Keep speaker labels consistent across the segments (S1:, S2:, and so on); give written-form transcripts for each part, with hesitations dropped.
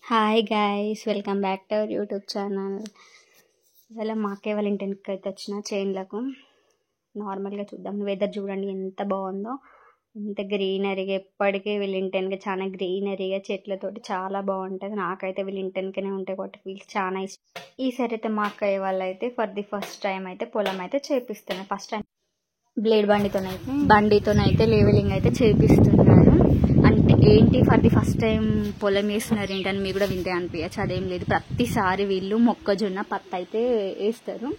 S1: Hi guys, welcome back to our YouTube channel. ఇవాళ మా అక్కయ్య వాళ్ళ ఇంటికి అయితే వచ్చిన చేన్లకు. నార్మల్గా చూద్దాం, వెదర్ చూడండి ఎంత బాగుందో, ఎంత గ్రీనరీగా. ఎప్పటికీ వీళ్ళ ఇంటికి చాలా గ్రీనరీగా చెట్లతోటి చాలా బాగుంటుంది. నాకైతే వీళ్ళ ఇంటికనే ఉంటాయి కాబట్టి వీళ్ళకి చాలా ఇష్టం. ఈసారి అయితే మా అక్కయ్య వాళ్ళు అయితే ఫర్ ది ఫస్ట్ టైం అయితే పొలం అయితే చేపిస్తున్నారు. ఫస్ట్ టైం బ్లేడ్ బండితోనైతే లేవలింగ్ అయితే చేపిస్తున్నారు. అంటే ఏంటి ఫర్ ది ఫస్ట్ టైం పొలం వేస్తున్నారు ఏంటని మీకు కూడా వింటే అనిపించచ్చు. అదేం లేదు, ప్రతిసారి వీళ్ళు మొక్కజొన్న పత్తి అయితే వేస్తారు.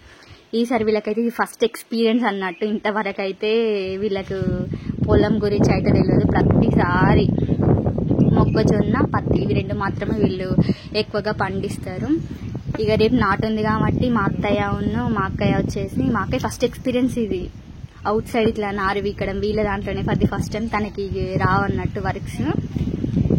S1: ఈసారి వీళ్ళకైతే ఇది ఫస్ట్ ఎక్స్పీరియన్స్ అన్నట్టు. ఇంతవరకు అయితే వీళ్ళకు పొలం గురించి అయితే తెలియదు. ప్రతిసారి మొక్కజొన్న పత్తి ఇవి రెండు మాత్రమే వీళ్ళు ఎక్కువగా పండిస్తారు. ఇక రేపు నాటుంది కాబట్టి మా అక్కయ్య వచ్చేసి మా అక్కయ్య ఫస్ట్ ఎక్స్పీరియన్స్ ఇది. అవుట్ సైడ్ ఇట్లా నారు వీకడం వీళ్ళ దాంట్లోనే ఫర్ ది ఫస్ట్ టైం తనకి రావన్నట్టు వర్క్స్.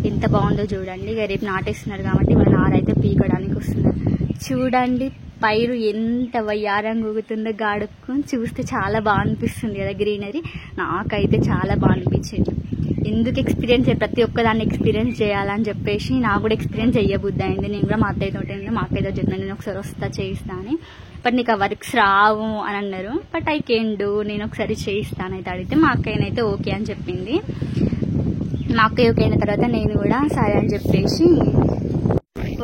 S1: ఎంత బాగుందో చూడండి. ఇక రేపు నాటేస్తున్నారు కాబట్టి మన నారు అయితే పీకడానికి వస్తున్నారు. చూడండి పైరు ఎంత వయ్యారంగా ఊగుతుందో, గాడుకొని చూస్తే చాలా బాగా అనిపిస్తుంది కదా గ్రీనరీ. నాకైతే చాలా బాగా అనిపించింది. ఎందుకు ఎక్స్పీరియన్స్ ప్రతి ఒక్కదాన్ని ఎక్స్పీరియన్స్ చేయాలని చెప్పేసి నాకు కూడా ఎక్స్పీరియన్స్ చెయ్యబుద్ధి అయింది. నేను కూడా మా అత్తయ్యతో మా అక్కయ్యతో చెప్తాను, నేను ఒకసారి వస్తా చేయిస్తా అని. బట్ నీకు ఆ వర్క్స్ రావు అని అన్నారు. బట్ ఐ కెన్ డూ, నేను ఒకసారి చేయిస్తాను అయితే అడిగితే మా అక్కయ్యనైతే ఓకే అని చెప్పింది. మా అక్కయ్య ఓకే అయిన తర్వాత నేను కూడా సరే అని చెప్పేసి,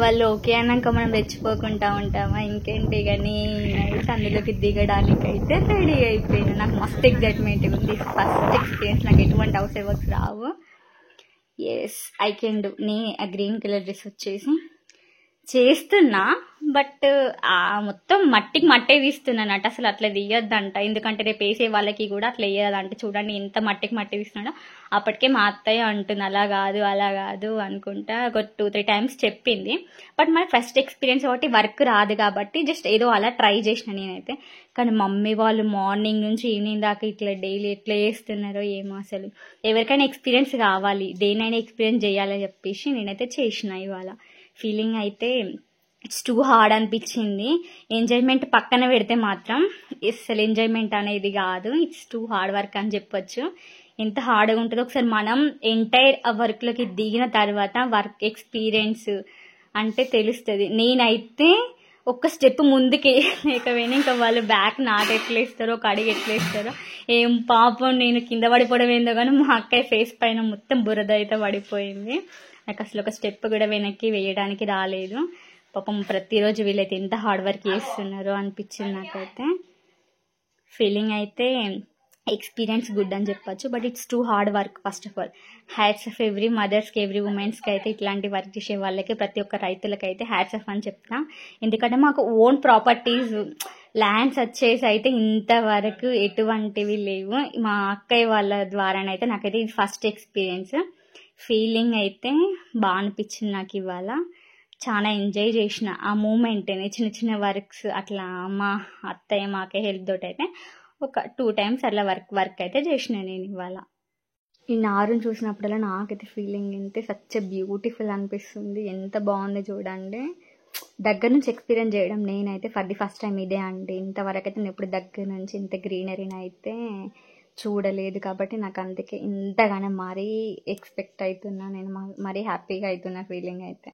S1: వాళ్ళు ఓకే అన్నాక మనం రెచ్చిపోకుండా ఉంటామా ఇంకేంటి. కానీ అయితే అందులోకి దిగడానికి అయితే రెడీ అయిపోయాను. నాకు మస్తు ఎగ్జైట్మెంట్ ఉంది. ఫస్ట్ ఎక్స్పీరియన్స్, నాకు ఎటువంటి హౌస్ వర్క్స్ రావు. Yes I can do. ఆ గ్రీన్ కలర్ డ్రెస్ వచ్చేసి చేస్తున్నా, బట్ మొత్తం మట్టే తీస్తున్నానట. అసలు అట్లా తీయొద్దంట, ఎందుకంటే రేపు వేసే వాళ్ళకి కూడా అట్లా వేయదంట. చూడండి ఎంత మట్టి తీస్తున్నాడో. అప్పటికే మా అత్తయ్య అంటుంది అలా కాదు అనుకుంటా ఒక 2-3 టైమ్స్ చెప్పింది. బట్ మరి ఫస్ట్ ఎక్స్పీరియన్స్ కాబట్టి వర్క్ రాదు కాబట్టి జస్ట్ ఏదో అలా ట్రై చేసిన నేనైతే. కానీ మమ్మీ వాళ్ళు మార్నింగ్ నుంచి ఈవినింగ్ దాకా ఇట్లా డైలీ ఎట్లా చేస్తున్నారో ఏమో. అసలు ఎవరికైనా ఎక్స్పీరియన్స్ కావాలి, దేనైనా ఎక్స్పీరియన్స్ చేయాలని చెప్పేసి నేనైతే చేసిన. ఇవాళ ఫీలింగ్ అయితే ఇట్స్ టూ హార్డ్ అనిపించింది. ఎంజాయ్మెంట్ పక్కన పెడితే మాత్రం అసలు ఎంజాయ్మెంట్ అనేది కాదు, ఇట్స్ టూ హార్డ్ వర్క్ అని చెప్పొచ్చు. ఎంత హార్డ్గా ఉంటుందో ఒకసారి మనం ఎంటైర్ వర్క్లోకి దిగిన తర్వాత వర్క్ ఎక్స్పీరియన్స్ అంటే తెలుస్తుంది. నేనైతే ఒక్క స్టెప్ ముందుకి లేకపోయినా ఇంకా వాళ్ళు బ్యాక్ నాట్ ఎట్లా వేస్తారో, ఒక అడిగి ఎట్లా వేస్తారో ఏం పాపం. నేను కింద పడిపోవడం ఏందో కానీ మా అక్కయ్య ఫేస్ పైన మొత్తం బురద అయితే పడిపోయింది. నాకు అసలు ఒక స్టెప్ కూడా వెనక్కి వేయడానికి రాలేదు. పాపం ప్రతిరోజు వీళ్ళైతే ఎంత హార్డ్ వర్క్ చేస్తున్నారో అనిపించింది నాకైతే. ఫీలింగ్ అయితే ఎక్స్పీరియన్స్ గుడ్ అని చెప్పొచ్చు, but it's too hard work. First of all hats off every మదర్స్కి, ఎవ్రీ ఉమెన్స్కి అయితే ఇట్లాంటి వర్క్ చేసే వాళ్ళకి, ప్రతి ఒక్క రైతులకైతే హ్యాట్స్ ఆఫ్ అని చెప్తా. ఎందుకంటే మాకు ఓన్ ప్రాపర్టీస్ ల్యాండ్స్ వచ్చేసి అయితే ఇంతవరకు ఎటువంటివి లేవు. మా అక్కయ్య వాళ్ళ ద్వారానైతే నాకైతే ఇది ఫస్ట్ ఎక్స్పీరియన్స్. ఫీలింగ్ అయితే బాగా అనిపించింది నాకు. ఇవాళ చాలా ఎంజాయ్ చేసిన ఆ మూమెంట్ని. చిన్న వర్క్స్ అట్లా మా అత్తయ్య మాకే హెల్ప్ తోటి అయితే ఒక 2 టైమ్స్ అట్లా వర్క్ అయితే చేసిన నేను ఇవాళ. ఈ నారుని చూసినప్పుడల్లా నాకైతే ఫీలింగ్ అయితే సచ్ బ్యూటిఫుల్ అనిపిస్తుంది. ఎంత బాగుంది చూడండి. దగ్గర నుంచి ఎక్స్పీరియన్స్ చేయడం నేనైతే ఫర్ ది ఫస్ట్ టైం ఇదే అండి. ఇంతవరకు అయితే నేను ఎప్పుడు దగ్గర నుంచి ఇంత గ్రీనరీని అయితే చూడలేదు కాబట్టి నాకు అందుకే ఇంతగానే మరీ ఎక్స్పెక్ట్ అవుతున్నా. నేను మరీ హ్యాపీగా అవుతున్నా ఫీలింగ్ అయితే.